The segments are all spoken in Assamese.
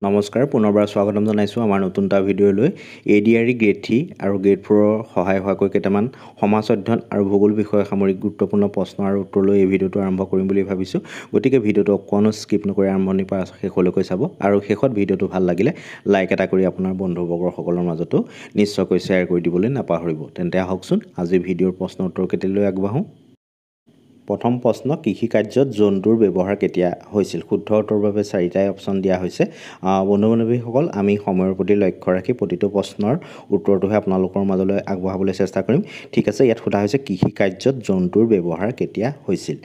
নমস্কাৰ পুনৰবাৰ স্বাগতম জনাইছোঁ আমাৰ নতুন এটা ভিডিঅ'লৈ এডিআৰই গ্ৰেড 3 আৰু গ্ৰেড 4ৰ সহায় হোৱাকৈ কেইটামান সমাজ অধ্যয়ন আৰু ভূগোল বিষয়ে সামৰিক গুৰুত্বপূৰ্ণ প্ৰশ্ন আৰু উত্তৰলৈ এই ভিডিঅ'টো আৰম্ভ কৰিম বুলি ভাবিছোঁ গতিকে ভিডিঅ'টো অকণো স্কিপ নকৰি আৰম্ভণিৰ পৰা শেষলৈকৈ চাব আৰু শেষত ভিডিঅ'টো ভাল লাগিলে লাইক এটা কৰি আপোনাৰ বন্ধুবৰ্গসকলৰ মাজতো নিশ্চয়কৈ শ্বেয়াৰ কৰি দিবলৈ নাপাহৰিব তেন্তে আহকচোন আজি ভিডিঅ'ৰ প্ৰশ্ন উত্তৰ কেতিয়ালৈ আগবাঢ়োঁ প্ৰথম প্ৰশ্ন কৃষি কাৰ্যত জন্তুৰ ব্যৱহাৰ কেতিয়া হৈছিল শুদ্ধ উত্তৰৰ বাবে চাৰিটাই অপশ্যন দিয়া হৈছে বন্ধু বান্ধৱীসকল আমি সময়ৰ প্ৰতি লক্ষ্য ৰাখি প্ৰতিটো প্ৰশ্নৰ উত্তৰটোহে আপোনালোকৰ মাজলৈ আগবঢ়াবলৈ চেষ্টা কৰিম ঠিক আছে ইয়াত সোধা হৈছে কৃষি কাৰ্যত জন্তুৰ ব্যৱহাৰ কেতিয়া হৈছিল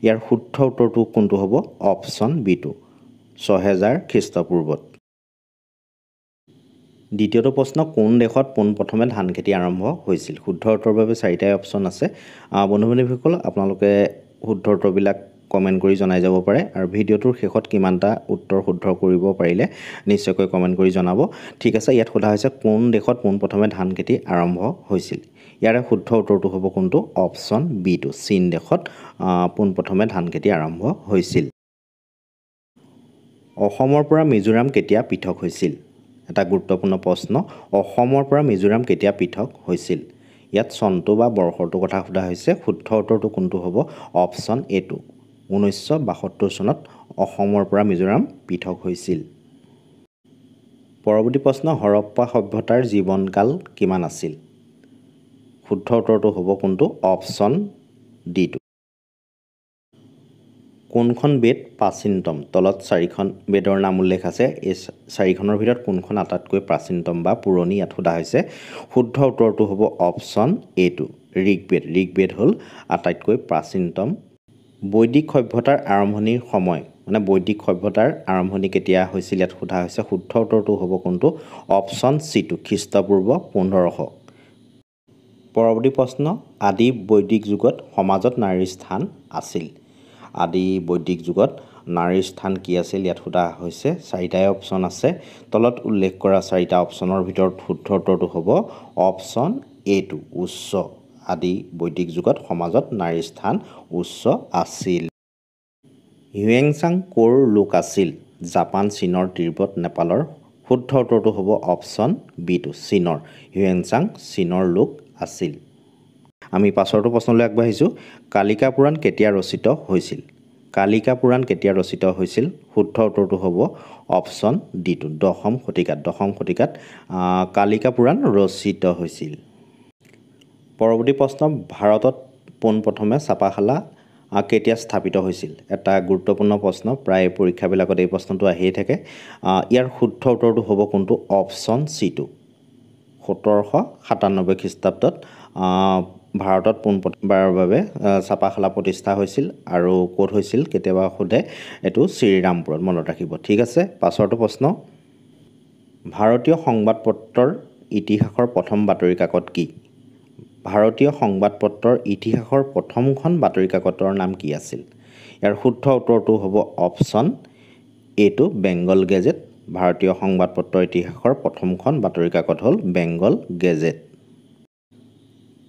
ইয়াৰ শুদ্ধ উত্তৰটো কোনটো হ'ব অপশ্যন বিটো ৬০০০ খ্ৰীষ্টপূৰ্বত দ্বিতীয়টো প্ৰশ্ন কোন দেশত পোনপ্ৰথমে ধান খেতি আৰম্ভ হৈছিল শুদ্ধ উত্তৰৰ বাবে চাৰিটাই অপশ্যন আছে বন্ধু বান্ধৱীসকল আপোনালোকে শুদ্ধ উত্তৰবিলাক কমেণ্ট কৰি জনাই যাব পাৰে আৰু ভিডিঅ'টোৰ শেষত কিমানটা উত্তৰ শুদ্ধ কৰিব পাৰিলে নিশ্চয়কৈ কমেণ্ট কৰি জনাব ঠিক আছে ইয়াত সোধা হৈছে কোন দেশত পোনপ্ৰথমে ধান খেতি আৰম্ভ হৈছিল ইয়াৰে শুদ্ধ উত্তৰটো হ'ব কোনটো অপশ্যন বিটো চীন দেশত পোনপ্ৰথমে ধান খেতি আৰম্ভ হৈছিল অসমৰ পৰা মিজোৰাম কেতিয়া পৃথক হৈছিল এটা গুৰুত্বপূৰ্ণ প্ৰশ্ন অসমৰ পৰা মিজোৰাম কেতিয়া পৃথক হৈছিল ইয়াত চনটো বা বৰ্ষটোৰ কথা সোধা হৈছে শুদ্ধ উত্তৰটো কোনটো হ'ব অপশ্যন এটো 1972 চনত অসমৰ পৰা মিজোৰাম পৃথক হৈছিল পৰৱৰ্তী প্ৰশ্ন হৰপ্পা সভ্যতাৰ জীৱনকাল কিমান আছিল শুদ্ধ উত্তৰটো হ'ব কোনটো অপশ্যন ডিটো কোনখন বেদ প্ৰাচীনতম তলত চাৰিখন বেদৰ নাম উল্লেখ আছে এই চাৰিখনৰ ভিতৰত কোনখন আটাইতকৈ প্ৰাচীনতম বা পুৰণি ইয়াত সোধা হৈছে শুদ্ধ উত্তৰটো হ'ব অপশ্যন এটো ঋগবেদ হ'ল আটাইতকৈ প্ৰাচীনতম বৈদিক সভ্যতাৰ আৰম্ভণিৰ সময় মানে বৈদিক সভ্যতাৰ আৰম্ভণি কেতিয়া হৈছিল ইয়াত সোধা হৈছে শুদ্ধ উত্তৰটো হ'ব কোনটো অপশ্যন চিটো খ্ৰীষ্টপূৰ্ব 1500 পৰৱৰ্তী প্ৰশ্ন আদি বৈদিক যুগত সমাজত নাৰীৰ স্থান আছিল আদি বৈদিক যুগত নাৰীৰ স্থান কি আছিল ইয়াত সোধা হৈছে চাৰিটাই অপশ্যন আছে তলত উল্লেখ কৰা চাৰিটা অপশ্যনৰ ভিতৰত শুদ্ধ উত্তৰটো হ'ব অপশ্যন এটো উচ্চ আদি বৈদিক যুগত সমাজত নাৰীৰ স্থান উচ্চ আছিল হিউৱেনচাং ক'ৰ লোক আছিল জাপান চীনৰ তিব্বত নেপালৰ শুদ্ধ উত্তৰটো হ'ব অপশ্যন বিটো চীনৰ হিউৱেনচাং চীনৰ লোক আছিল আমি পাছৰটো প্ৰশ্নলৈ আগবাঢ়িছোঁ কালিকা পুৰাণ কেতিয়া ৰচিত হৈছিল কালিকা পুৰাণ কেতিয়া ৰচিত হৈছিল শুদ্ধ উত্তৰটো হ'ব অপশ্যন ডিটো দশম শতিকাত কালিকা পুৰাণ ৰচিত হৈছিল পৰৱৰ্তী প্ৰশ্ন ভাৰতত পোনপ্ৰথমে ছাপাখানা কেতিয়া স্থাপিত হৈছিল এটা গুৰুত্বপূৰ্ণ প্ৰশ্ন প্ৰায় পৰীক্ষাবিলাকত এই প্ৰশ্নটো আহিয়ে থাকে ইয়াৰ শুদ্ধ উত্তৰটো হ'ব কোনটো অপশ্যন চিটো 1797 খ্ৰীষ্টাব্দত ভাৰতত পোনপ্ৰথমবাৰৰ বাবে ছাপাখানা প্ৰতিষ্ঠা হৈছিল আৰু ক'ত হৈছিল কেতিয়াবা সোধে এইটো শ্ৰীৰামপুৰত মনত ৰাখিব ঠিক আছে পাছৰটো প্ৰশ্ন ভাৰতীয় সংবাদপত্ৰৰ ইতিহাসৰ প্ৰথম বাতৰি কাকত কি ভাৰতীয় সংবাদপত্ৰৰ ইতিহাসৰ প্ৰথমখন বাতৰি কাকতৰ নাম কি আছিল ইয়াৰ শুদ্ধ উত্তৰটো হ'ব অপশ্যন এটো বেংগল গেজেট ভাৰতীয় সংবাদপত্ৰৰ ইতিহাসৰ প্ৰথমখন বাতৰি কাকত হ'ল বেংগল গেজেট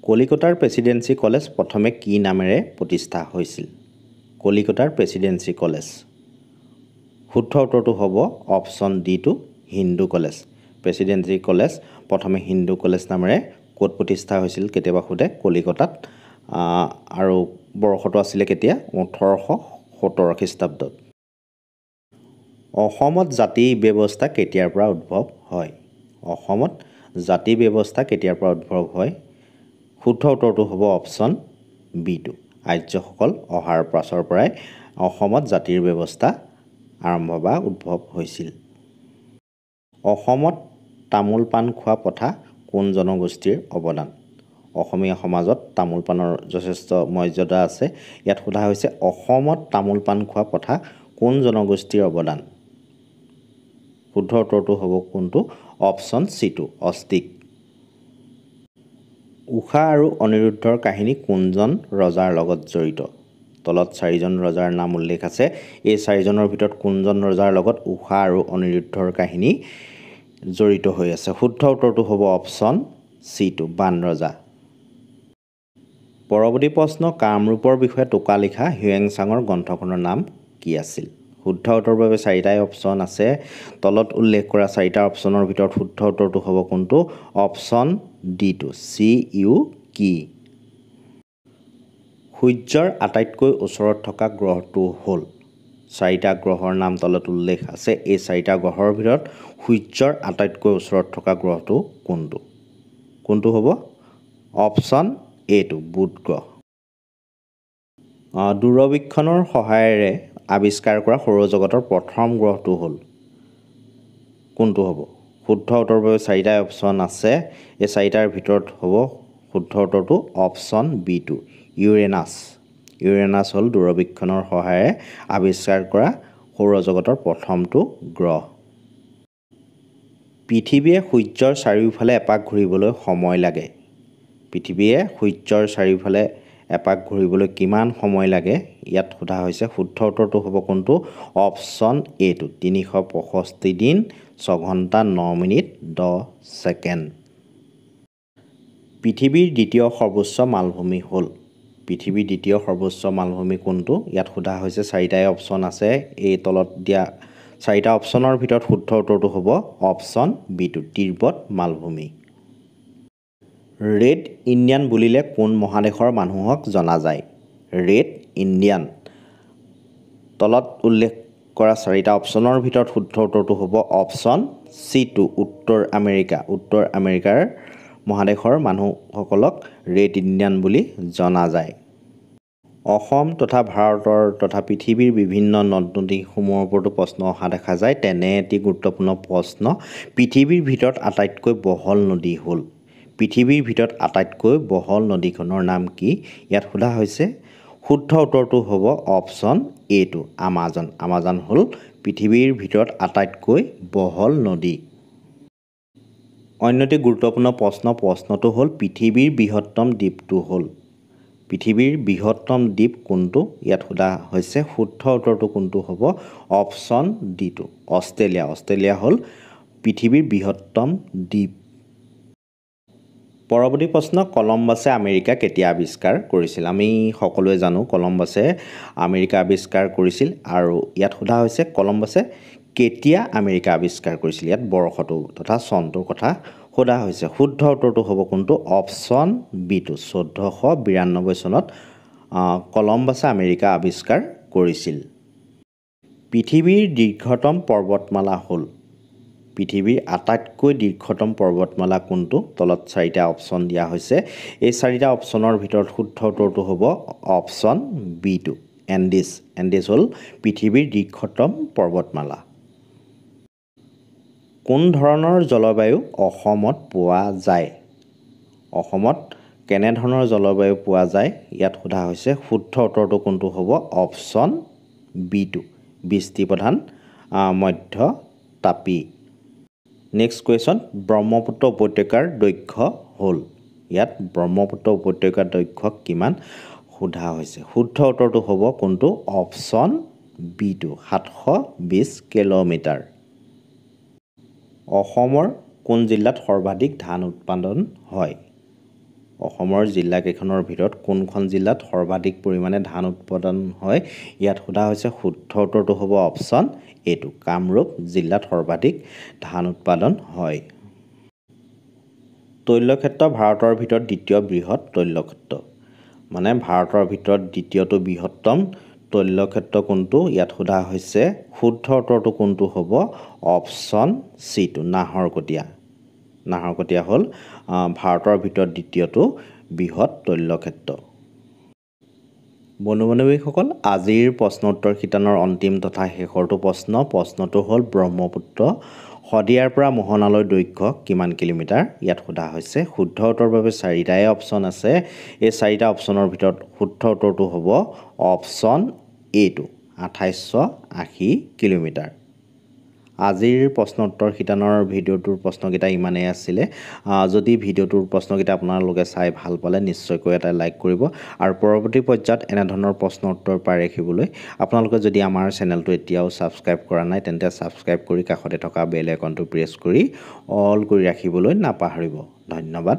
কলিকতাৰ প্ৰেছিডেন্সি কলেজ প্ৰথমে কি নামেৰে প্ৰতিষ্ঠা হৈছিল কলিকতাৰ প্ৰেছিডেন্সি কলেজ শুদ্ধ উত্তৰটো হ'ব অপশ্যন ডিটো হিন্দু কলেজ প্ৰেছিডেন্সি কলেজ প্ৰথমে হিন্দু কলেজ নামেৰে ক'ত প্ৰতিষ্ঠা হৈছিল কেতিয়াবা সোধে কলিকতাত আৰু বৰ্ষটো আছিলে কেতিয়া 1817 খ্ৰীষ্টাব্দত অসমত জাতি ব্যৱস্থা কেতিয়াৰ পৰা উদ্ভৱ হয় অসমত জাতি ব্যৱস্থা কেতিয়াৰ পৰা উদ্ভৱ হয় শুদ্ধ উত্তৰটো হ'ব অপশ্যন বিটো আৰ্যসকল অহাৰ পাছৰ পৰাই অসমত জাতিৰ ব্যৱস্থা আৰম্ভ বা উদ্ভৱ হৈছিল অসমত তামোল পাণ খোৱা প্ৰথা কোন জনগোষ্ঠীৰ অৱদান অসমীয়া সমাজত তামোল পাণৰ যথেষ্ট মৰ্যাদা আছে ইয়াত সোধা হৈছে অসমত তামোল পাণ খোৱা প্ৰথা কোন জনগোষ্ঠীৰ অৱদান শুদ্ধ উত্তৰটো হ'ব কোনটো অপশ্যন চিটো অষ্টিক ঊষা আৰু অনিৰুদ্ধৰ কাহিনী কোনজন ৰজাৰ লগত জড়িত তলত চাৰিজন ৰজাৰ নাম উল্লেখ আছে এই চাৰিজনৰ ভিতৰত কোনজন ৰজাৰ লগত ঊষা আৰু অনিৰুদ্ধৰ কাহিনী জড়িত হৈ আছে শুদ্ধ উত্তৰটো হ'ব অপশ্যন চিটো বান ৰজা পৰৱৰ্তী প্ৰশ্ন কামৰূপৰ বিষয়ে টোকা লিখা হিউৱেনচাঙৰ গ্ৰন্থখনৰ নাম কি আছিল শুদ্ধ উত্তৰৰ বাবে চাৰিটাই অপশ্যন আছে তলত উল্লেখ কৰা চাৰিটা অপশ্যনৰ ভিতৰত শুদ্ধ উত্তৰটো হ'ব কোনটো অপশ্যন ডিটো CU কি সূৰ্যৰ আটাইতকৈ ওচৰত থকা গ্ৰহটো হ'ল চাৰিটা গ্ৰহৰ নাম তলত উল্লেখ আছে এই চাৰিটা গ্ৰহৰ ভিতৰত সূৰ্যৰ আটাইতকৈ ওচৰত থকা গ্ৰহটো কোনটো হ'ব অপশ্যন এটো বুধ গ্ৰহ দূৰবীক্ষণৰ সহায়েৰে আৱিষ্কাৰ কৰা সৌৰজগতৰ প্ৰথম গ্ৰহটো হ'ল কোনটো হ'ব শুদ্ধ উত্তৰৰ বাবে চাৰিটা অপশ্যন আছে এই চাৰিটাৰ ভিতৰত হ'ব শুদ্ধ উত্তৰটো অপশ্যন বিটো ইউৰেনাছ হ'ল দূৰবীক্ষণৰ সহায়েৰে আৱিষ্কাৰ কৰা সৌৰজগতৰ প্ৰথমটো গ্ৰহ পৃথিৱীয়ে সূৰ্যৰ চাৰিওফালে এপাক ঘূৰিবলৈ সময় লাগে পৃথিৱীয়ে সূৰ্যৰ চাৰিওফালে এপাক ঘূৰিবলৈ কিমান সময় লাগে ইয়াত সোধা হৈছে শুদ্ধ উত্তৰটো হ'ব কোনটো অপশ্যন এটো 365 দিন 6 ঘণ্টা 9 মিনিট 10 ছেকেণ্ড পৃথিৱীৰ দ্বিতীয় সৰ্বোচ্চ মালভূমি হ'ল পৃথিৱীৰ দ্বিতীয় সৰ্বোচ্চ মালভূমি কোনটো ইয়াত সোধা হৈছে চাৰিটাই অপশ্যন আছে এই তলত দিয়া চাৰিটা অপশ্যনৰ ভিতৰত শুদ্ধ উত্তৰটো হ'ব অপশ্যন বিটো তিব্বত মালভূমি ৰেড ইণ্ডিয়ান বুলিলে কোন মহাদেশৰ মানুহক জনা যায় ৰেড ইণ্ডিয়ান তলত উল্লেখ কৰা চাৰিটা অপশ্যনৰ ভিতৰত শুদ্ধ উত্তৰটো হ'ব অপশ্যন সিটো উত্তৰ আমেৰিকাৰ মহাদেশৰ মানুহসকলক ৰেড ইণ্ডিয়ান বুলি জনা যায় অসম তথা ভাৰতৰ তথা পৃথিৱীৰ বিভিন্ন নদ নদীসমূহৰ ওপৰতো প্ৰশ্ন অহা দেখা যায় তেনে এটি গুৰুত্বপূৰ্ণ প্ৰশ্ন পৃথিৱীৰ ভিতৰত আটাইতকৈ বহল নদী হ'ল পৃথিৱীৰ ভিতৰত আটাইতকৈ বহল নদীখনৰ নাম কি ইয়াত সোধা হৈছে শুদ্ধ উত্তৰটো হ'ব অপশ্যন এটো আমাজন হ'ল পৃথিৱীৰ ভিতৰত আটাইতকৈ বহল নদী অন্য এটি গুৰুত্বপূৰ্ণ প্ৰশ্নটো হ'ল পৃথিৱীৰ বৃহত্তম দ্বীপটো হ'ল পৃথিৱীৰ বৃহত্তম দ্বীপ কোনটো ইয়াত সোধা হৈছে শুদ্ধ উত্তৰটো কোনটো হ'ব অপশ্যন ডিটো অষ্ট্ৰেলিয়া হ'ল পৃথিৱীৰ বৃহত্তম দ্বীপ পৰৱৰ্তী প্ৰশ্ন কলম্বাছে আমেৰিকা কেতিয়া আৱিষ্কাৰ কৰিছিল আমি সকলোৱে জানো কলম্বাছে আমেৰিকা আৱিষ্কাৰ কৰিছিল আৰু ইয়াত সোধা হৈছে কলম্বাছে কেতিয়া আমেৰিকা আৱিষ্কাৰ কৰিছিল ইয়াত বৰ্ষটো তথা চনটোৰ কথা সোধা হৈছে শুদ্ধ উত্তৰটো হ'ব কোনটো অপশ্যন বিটো 1492 চনত কলম্বাছে আমেৰিকা আৱিষ্কাৰ কৰিছিল পৃথিৱীৰ দীৰ্ঘতম পৰ্বতমালা হ'ল পৃথিৱীৰ আটাইতকৈ দীৰ্ঘতম পৰ্বতমালা কোনটো তলত চাৰিটা অপশ্যন দিয়া হৈছে এই চাৰিটা অপশ্যনৰ ভিতৰত শুদ্ধ উত্তৰটো হ'ব অপশ্যন বিটো এণ্ডিছ হ'ল পৃথিৱীৰ দীৰ্ঘতম পৰ্বতমালা কোন ধৰণৰ জলবায়ু অসমত পোৱা যায় অসমত কেনে ধৰণৰ জলবায়ু পোৱা যায় ইয়াত সোধা হৈছে শুদ্ধ উত্তৰটো কোনটো হ'ব অপশ্যন বিটো বৃষ্টিপ্ৰধান মধ্যতাপী নেক্সট কুৱেশ্যন ব্ৰহ্মপুত্ৰ উপত্যকাৰ দৈৰ্ঘ্য হ'ল ইয়াত ব্ৰহ্মপুত্ৰ উপত্যকাৰ দৈৰ্ঘ্য কিমান সোধা হৈছে শুদ্ধ উত্তৰটো হ'ব কোনটো অপশ্যন বিটো 720 কিলোমিটাৰ অসমৰ কোন জিলাত সৰ্বাধিক ধান উৎপাদন হয় অসমৰ জিলাকেইখনৰ ভিতৰত কোনখন জিলাত সৰ্বাধিক পৰিমাণে ধান উৎপাদন হয় ইয়াত সোধা হৈছে শুদ্ধ উত্তৰটো হ'ব অপশ্যন এটো কামৰূপ জিলাত সৰ্বাধিক ধান উৎপাদন হয় তৈলক্ষেত্ৰ ভাৰতৰ ভিতৰত দ্বিতীয় বৃহৎ তৈলক্ষেত্ৰ মানে ভাৰতৰ ভিতৰত দ্বিতীয়টো বৃহত্তম তৈলক্ষেত্ৰ কোনটো ইয়াত সোধা হৈছে শুদ্ধ উত্তৰটো কোনটো হ'ব অপশ্যন সিটো নাহৰকটীয়া হ'ল ভাৰতৰ ভিতৰত দ্বিতীয়টো বৃহৎ তৈলক্ষেত্ৰ বন্ধু বান্ধৱীসকল আজিৰ প্ৰশ্ন উত্তৰ শিতানৰ অন্তিম তথা শেষৰটো প্ৰশ্নটো হ'ল ব্ৰহ্মপুত্ৰ শদিয়াৰ পৰা মোহনালৈ দৈৰ্ঘ্য কিমান কিলোমিটাৰ ইয়াত সোধা হৈছে শুদ্ধ উত্তৰৰ বাবে চাৰিটাই অপশ্যন আছে এই চাৰিটা অপশ্যনৰ ভিতৰত শুদ্ধ উত্তৰটো হ'ব অপশ্যন এটো 2880 কিলোমিটাৰ আজিৰ প্ৰশ্ন উত্তৰ শিতানৰ ভিডিঅ'টোৰ প্ৰশ্নকেইটা ইমানেই আছিলে যদি ভিডিঅ'টোৰ প্ৰশ্নকেইটা আপোনালোকে চাই ভাল পালে নিশ্চয়কৈ এটা লাইক কৰিব আৰু পৰৱৰ্তী পৰ্যায়ত এনেধৰণৰ প্ৰশ্ন উত্তৰ পাই ৰাখিবলৈ আপোনালোকে যদি আমাৰ চেনেলটো এতিয়াও ছাবস্ক্ৰাইব কৰা নাই তেন্তে ছাবস্ক্ৰাইব কৰি কাষতে থকা বেল আইকনটো প্ৰেছ কৰি অল কৰি ৰাখিবলৈ নাপাহৰিব ধন্যবাদ